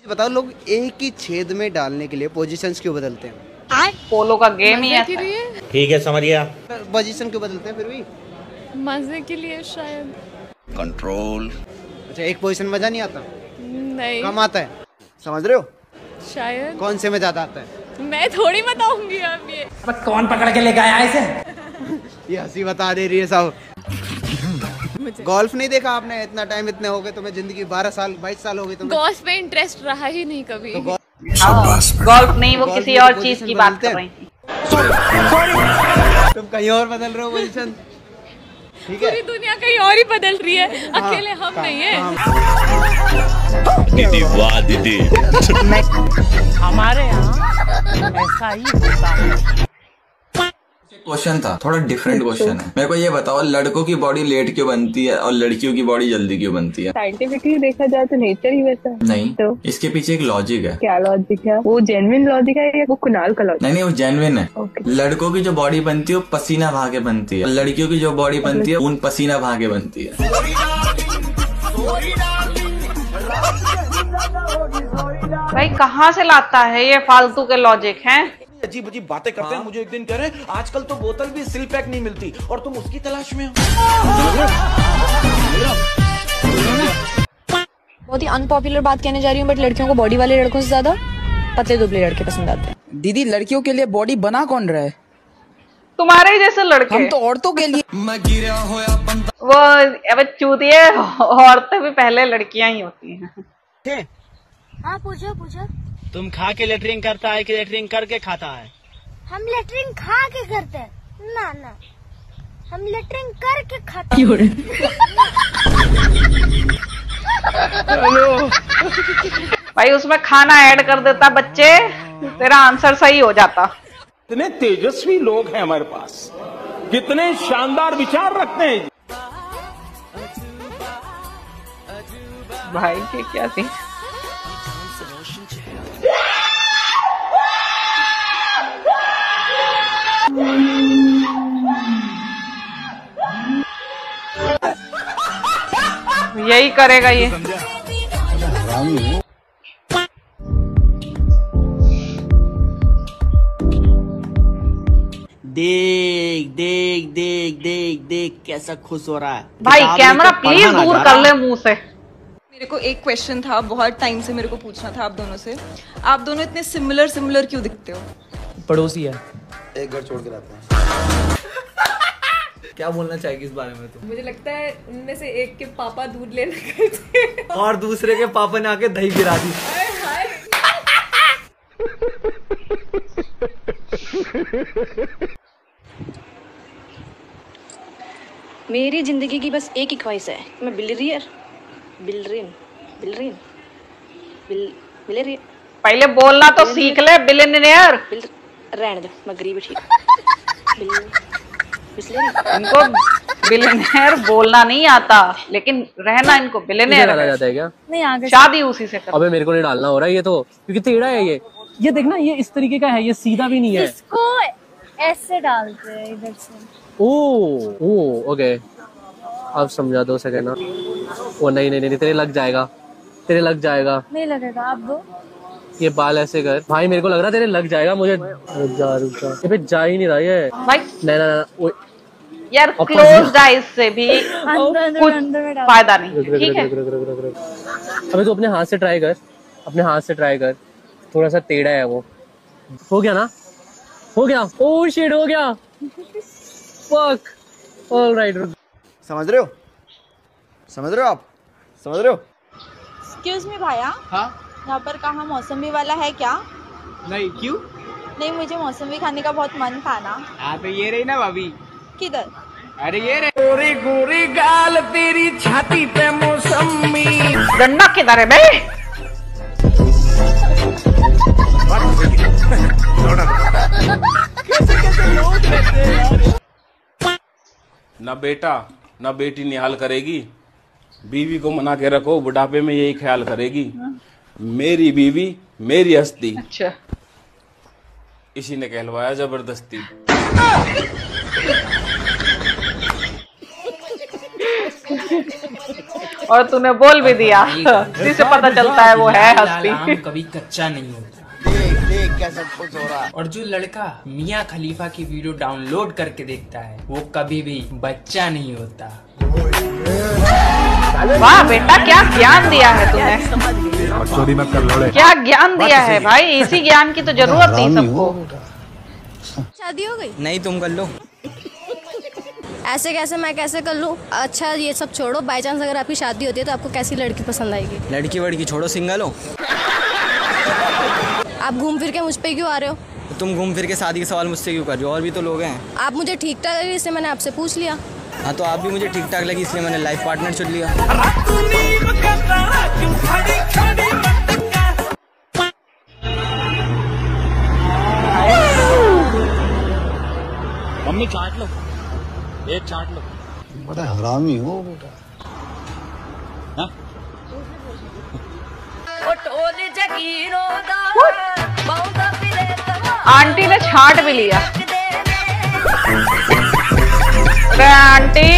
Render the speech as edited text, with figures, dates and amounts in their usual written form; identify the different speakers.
Speaker 1: बताओ, लोग एक ही छेद में डालने के लिए पोजीशंस क्यों बदलते हैं?
Speaker 2: पोलो का गेम ही है।
Speaker 3: ठीक है, समझ गया।
Speaker 1: पोजीशन क्यों बदलते हैं फिर भी?
Speaker 4: मजे के लिए शायद।
Speaker 3: कंट्रोल।
Speaker 1: अच्छा, एक पोजीशन मजा नहीं आता?
Speaker 4: नहीं,
Speaker 1: कम आता है, समझ रहे हो?
Speaker 4: शायद।
Speaker 1: कौन से में ज्यादा आता है?
Speaker 4: मैं थोड़ी बताऊंगी अब ये।
Speaker 5: अब कौन पकड़ के लेके आया इसे?
Speaker 1: ये हंसी बता दे रही है सब। गोल्फ नहीं देखा आपने? इतना टाइम, इतने हो गए तुम्हें जिंदगी, 12 साल 22 साल हो गए तुम्हें।
Speaker 4: गोल्फ में इंटरेस्ट रहा ही नहीं कभी।
Speaker 1: तो
Speaker 2: गोल्फ नहीं, वो किसी और चीज की बात कर रही थी।
Speaker 1: तुम कहीं और बदल रहे हो पोजीशन, ठीक है?
Speaker 4: पूरी दुनिया कहीं और ही बदल रही है, अकेले हम नहीं है।
Speaker 3: दीदी वाह दीदी।
Speaker 5: हमारे यहाँ ऐसा ही होता है।
Speaker 6: क्वेश्चन था, थोड़ा डिफरेंट क्वेश्चन है। मेरे को ये बताओ, लड़कों की बॉडी लेट क्यों बनती है और लड़कियों की बॉडी जल्दी क्यों बनती है?
Speaker 7: साइंटिफिकली देखा जाए तो नेचर ही वैसा
Speaker 6: नहीं
Speaker 7: तो
Speaker 6: इसके पीछे एक लॉजिक है।
Speaker 7: क्या लॉजिक है? वो जेन्युइन लॉजिक है या वो कुणाल का लॉजिक?
Speaker 6: नहीं, वो जेन्युइन है।
Speaker 7: Okay.
Speaker 6: लड़कों की जो बॉडी बनती है वो पसीना बहा के बनती है, लड़कियों की जो बॉडी बनती है खून पसीना बहा के बनती है।
Speaker 2: भाई कहाँ से लाता है ये फालतू के लॉजिक हैं?
Speaker 8: अजीब अजीब बातें करते हैं। मुझे एक दिन कह रहे हैं आजकल तो बोतल भी सिल पैक नहीं मिलती और तुम उसकी तलाश में हो।
Speaker 9: बहुत ही अनपॉपुलर बात कहने जा रही हूँ, बट लड़कियों को बॉडी वाले लड़कों से ज्यादा पतले दुबले लड़के पसंद आते हैं।
Speaker 5: दीदी, लड़कियों के लिए बॉडी बना कौन रहा है?
Speaker 2: तुम्हारे ही जैसे लड़के।
Speaker 5: हम तो औरतों के लिए।
Speaker 2: वो अब चूतिए, औरतें भी पहले लड़कियां ही होती हैं।
Speaker 9: हाँ, पूछो पूछो।
Speaker 5: तुम खा के लेटरिंग करता है कि लेटरिंग करके खाता है?
Speaker 9: हम लेटरिंग खा के करते हैं ना, ना हम लेटरिंग करके खाते हैं।
Speaker 2: भाई उसमें खाना ऐड कर देता बच्चे, तेरा आंसर सही हो जाता।
Speaker 8: कितने तेजस्वी लोग हैं हमारे पास, कितने शानदार विचार रखते हैं।
Speaker 2: भाई ये क्या थी? यही करेगा ये।
Speaker 5: देख देख देख देख देख कैसा खुश हो रहा है।
Speaker 2: भाई कैमरा प्लीज दूर कर ले मुंह से।
Speaker 10: मेरे को एक क्वेश्चन था, बहुत टाइम से मेरे को पूछना था आप दोनों से। आप दोनों इतने सिमिलर क्यों दिखते हो?
Speaker 5: पड़ोसी है,
Speaker 1: एक घर छोड़ के रहते हैं।
Speaker 5: क्या बोलना चाहेगी इस बारे में तुम?
Speaker 4: मुझे लगता है उनमें से एक के पापा दूध लेने गए थे
Speaker 5: और दूसरे के पापा ने आके दही गिरा दी।
Speaker 9: मेरी जिंदगी की बस एक ही ख्वाहिश है, मैं बिलियनियर बिलियनियर
Speaker 2: पहले बोलना तो सीख ले। बिलियनियर
Speaker 9: रहने दो, मैं गरीब ठीक।
Speaker 2: इनको बिलियनियर बोलना नहीं आता, लेकिन रहना इनको बिलियनियर
Speaker 5: जाता है क्या?
Speaker 9: नहीं, आगे
Speaker 2: शादी उसी से कर।
Speaker 5: अबे मेरे को नहीं डालना हो रहा है ये तो, क्योंकि टेढ़ा है ये देखना, ये इस तरीके का है, ये सीधा भी नहीं है।
Speaker 9: इसको ऐसे डालते हैं इधर से।
Speaker 5: ओ ओके, अब समझा, 2 सेकंड ना। ओ नहीं नहीं नहीं, तेरे लग जाएगा।
Speaker 9: नहीं लगेगा, आप दो।
Speaker 5: ये बाल ऐसे कर भाई, मेरे को लग रहा तेरे लग जाएगा। मुझे रुक जा ही नहीं रहा ये
Speaker 2: भाई।
Speaker 5: नहीं
Speaker 2: यार क्लोज आइज से भी कुछ फायदा नहीं, ठीक है?
Speaker 5: अबे तू अपने हाथ से ट्राई कर, थोड़ा सा टेढ़ा है वो। हो गया ना? हो गया। ओह शिट, हो गया। फक। ऑलराइट,
Speaker 1: समझ रहे हो आप? समझ रहे हो?
Speaker 10: एक्सक्यूज मी भाया।
Speaker 1: हाँ,
Speaker 10: यहाँ पर कहाँ मौसमी वाला है क्या?
Speaker 5: नहीं, क्यों?
Speaker 10: नहीं, मुझे मौसमी खाने का बहुत मन था ना।
Speaker 5: हाँ तो ये रही ना भाभी।
Speaker 10: किधर?
Speaker 5: अरे ये रही। गोरी गोरी गाल तेरी छाती पे मौसमी।
Speaker 2: गन्ना किधर है बे?
Speaker 8: ना बेटा ना बेटी निहाल करेगी, बीवी को मना के रखो, बुढ़ापे में यही ख्याल करेगी, मेरी बीवी मेरी हस्ती।
Speaker 2: अच्छा,
Speaker 8: इसी ने कहलवाया जबरदस्ती।
Speaker 2: और तूने बोल भी दिया, जिससे पता चलता है वो है हस्ती।
Speaker 11: कभी कच्चा नहीं होता।
Speaker 1: देख क्या सब कुछ हो रहा है।
Speaker 11: और जो लड़का मियाँ खलीफा की वीडियो डाउनलोड करके देखता है वो कभी भी बच्चा नहीं होता।
Speaker 2: वाह बेटा, क्या ज्ञान दिया है तूने, क्या ज्ञान दिया है भाई। इसी ज्ञान की तो जरूरत थी सबको।
Speaker 12: शादी हो गई?
Speaker 11: नहीं, तुम कर लो।
Speaker 12: ऐसे कैसे, मैं कैसे कर लूँ? अच्छा ये सब छोड़ो, बाई चांस अगर आपकी शादी होती है तो आपको कैसी लड़की पसंद आएगी?
Speaker 11: लड़की वड़की छोड़ो, सिंगल हो।
Speaker 12: आप घूम फिर के मुझ पे क्यों आ रहे हो?
Speaker 11: तुम घूम फिर के शादी के सवाल मुझसे क्यों कर रहे हो? और भी तो लोग हैं।
Speaker 12: आप मुझे ठीक ठाक लगे इसलिए मैंने आपसे पूछ लिया।
Speaker 11: हाँ तो आप भी मुझे ठीक ठाक लगी इसलिए मैंने लाइफ पार्टनर चुन लिया।
Speaker 13: मम्मी चाट लो, एक चाट लो।
Speaker 14: बड़ा हरामी हो बेटा।
Speaker 2: आंटी ने छाट भी लिया। अरे आंटी